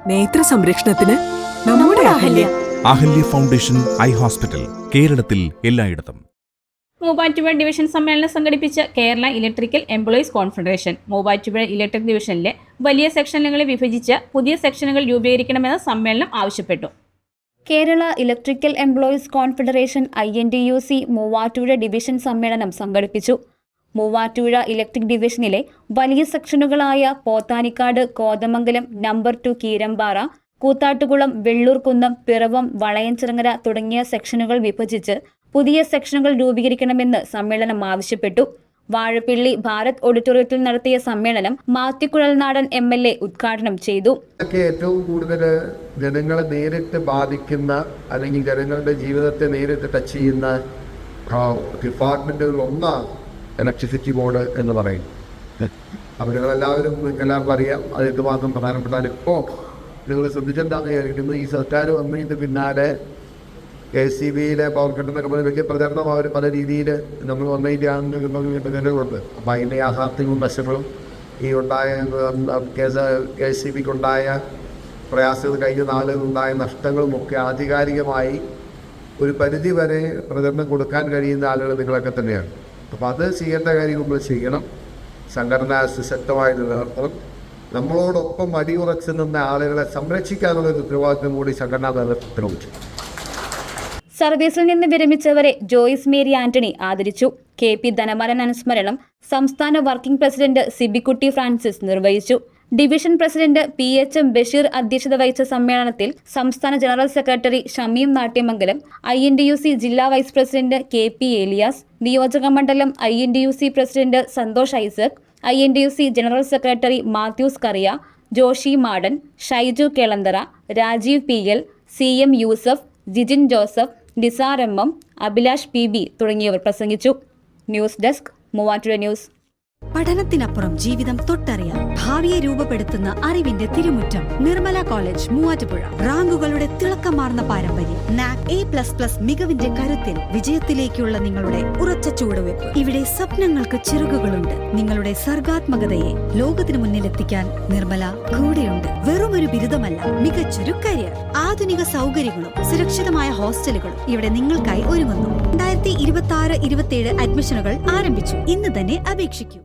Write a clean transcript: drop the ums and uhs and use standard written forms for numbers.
നേത്ര സംരക്ഷണത്തിന് നമ്മുടെ Ahalya. Ahalya foundation eye hospital, കേരളത്തിൽ എല്ലായിടത്തും. മൂവാറ്റുപുഴ ഡിവിഷൻ സമ്മേളനം സംഘടിപ്പിച്ച Kerala electrical employees confederation Muvattupuzha electric ഡിവിഷനിലെ വലിയ സെക്ഷനുകളെ വിഭജിച്ച് പുതിയ സെക്ഷനുകൾ രൂപീകരിക്കണമെന്ന് സമ്മേളനം ആവശ്യപ്പെട്ടു. Kerala electrical employees confederation INTUC Muvattupuzha division സമ്മേളനം സംഘടിപ്പിച്ചു. മൂവാറ്റുപുഴ ഇലക്ട്രിക് ഡിവിഷനിലെ വലിയ സെക്ഷനുകളായ പോത്താനിക്കാട്, കോതമംഗലം, നമ്പർ 2 കീരമ്പാറ, കൂത്താട്ടുകുളം, വെള്ളൂർകുന്നം, പിറവം, വളയഞ്ചിറങ്ങര തുടങ്ങിയ സെക്ഷനുകൾ വിഭജിച്ച് പുതിയ സെക്ഷനുകൾ രൂപീകരിക്കണമെന്ന് സമ്മേളനം ആവശ്യപ്പെട്ടു. വാഴപ്പിള്ളി ഭാരത് ഓഡിറ്റോറിയത്തിൽ നടത്തിയ സമ്മേളനം മാത്യുക്കുഴൽനാടൻ MLA ഉദ്ഘാടനം ചെയ്തു. ഏറ്റവും കൂടുതൽ ജനങ്ങളെ നേരിട്ട് ബാധിക്കുന്ന അല്ലെങ്കിൽ ജനങ്ങളുടെ ജീവിതത്തെ നേരിട്ട് ടച്ച് ചെയ്യുന്ന ഡിപ്പാർട്ട്മെന്റുകൾ ഒന്നാണ് ഇലക്ട്രിസിറ്റി ബോർഡ് എന്ന് പറയും. എല്ലാവർക്കും അറിയാം അത് എന്തുമാത്രം പ്രധാനപ്പെട്ടാൽ. ഇപ്പോൾ നിങ്ങൾ ശ്രദ്ധിച്ചെന്താണെന്ന് വിചാരിക്കുന്നത്, ഈ സർക്കാർ വന്നതിന് പിന്നാലെ KCBയിലെ പവർ കട്ടെന്നൊക്കെ പറഞ്ഞ വലിയ പ്രചരണം അവർ പല രീതിയിൽ നമ്മൾ വന്നതിൻ്റെയാണെന്നുണ്ട്. അപ്പം അതിൻ്റെ യാഥാർത്ഥ്യവും വശങ്ങളും ഈ ഉണ്ടായ KCBക്കുണ്ടായ പ്രയാസങ്ങൾ, കഴിഞ്ഞ നാളുകളുണ്ടായ നഷ്ടങ്ങളും ഒക്കെ ആധികാരികമായി ഒരു പരിധി വരെ പ്രചരണം കൊടുക്കാൻ കഴിയുന്ന ആളുകൾ നിങ്ങളൊക്കെ തന്നെയാണ്. അപ്പോൾ അത് ചെയ്യേണ്ട കാര്യം നമ്മൾ ചെയ്യണം. സംഘടന സുശക്തമായി നിലനിർത്തണം. നമ്മളോടൊപ്പം അടിയുറച്ച് നിന്ന ആളുകളെ സംരക്ഷിക്കാനുള്ള ഒരു ഉത്തരവാദിത്വം കൂടി സംഘടനാ നേതൃത്വത്തിനുണ്ട്. സർവീസിൽ നിന്ന് വിരമിച്ചവരെ ജോയ്സ് മേരി ആന്റണി ആദരിച്ചു. KP ധനമാരൻ അനുസ്മരണം സംസ്ഥാന വർക്കിംഗ് പ്രസിഡന്റ് സിബിക്കുട്ടി ഫ്രാൻസിസ് നിർവഹിച്ചു. ഡിവിഷൻ പ്രസിഡന്റ് PHM ബഷീർ അധ്യക്ഷത വഹിച്ച സമ്മേളനത്തിൽ സംസ്ഥാന general secretary Shameem Natyamangalam, INTUC ജില്ലാ വൈസ് പ്രസിഡന്റ് KP ഏലിയാസ്, നിയോജക മണ്ഡലം INTUC president Santhosh Isaac, INTUC general secretary Mathews Kariya, Joshy Madan, Shyju Kelanthara, Rajeev PL, CM Yusuf, Jijin Joseph, Nisar MM, Abhilash PB തുടങ്ങിയവർ പ്രസംഗിച്ചു. News desk, Muvattupuzha news. പഠനത്തിനപ്പുറം ജീവിതം തൊട്ടറിയാം. ഭാവിയെ രൂപപ്പെടുത്തുന്ന അറിവിന്റെ തിരുമുറ്റം നിർമ്മല കോളേജ് മൂവാറ്റുപുഴ. റാങ്കുകളുടെ തിളക്കമാർന്ന പാരമ്പര്യം. NAC A++ മികവിന്റെ കരുത്തിൽ വിജയത്തിലേക്കുള്ള നിങ്ങളുടെ ഉറച്ച ചുവടുവെപ്പ്. ഇവിടെ സ്വപ്നങ്ങൾക്ക് ചിറകുകളുണ്ട്. നിങ്ങളുടെ സർഗാത്മകതയെ ലോകത്തിന് മുന്നിലെത്തിക്കാൻ നിർമ്മല കൂടെയുണ്ട്. വെറുമൊരു ബിരുദമല്ല, മികച്ചൊരു കരിയർ. ആധുനിക സൗകര്യങ്ങളും സുരക്ഷിതമായ ഹോസ്റ്റലുകളും ഇവിടെ നിങ്ങൾക്കായി ഒരുങ്ങുന്നു. 2026-27 അഡ്മിഷനുകൾ ആരംഭിച്ചു. ഇന്ന് തന്നെ അപേക്ഷിക്കൂ.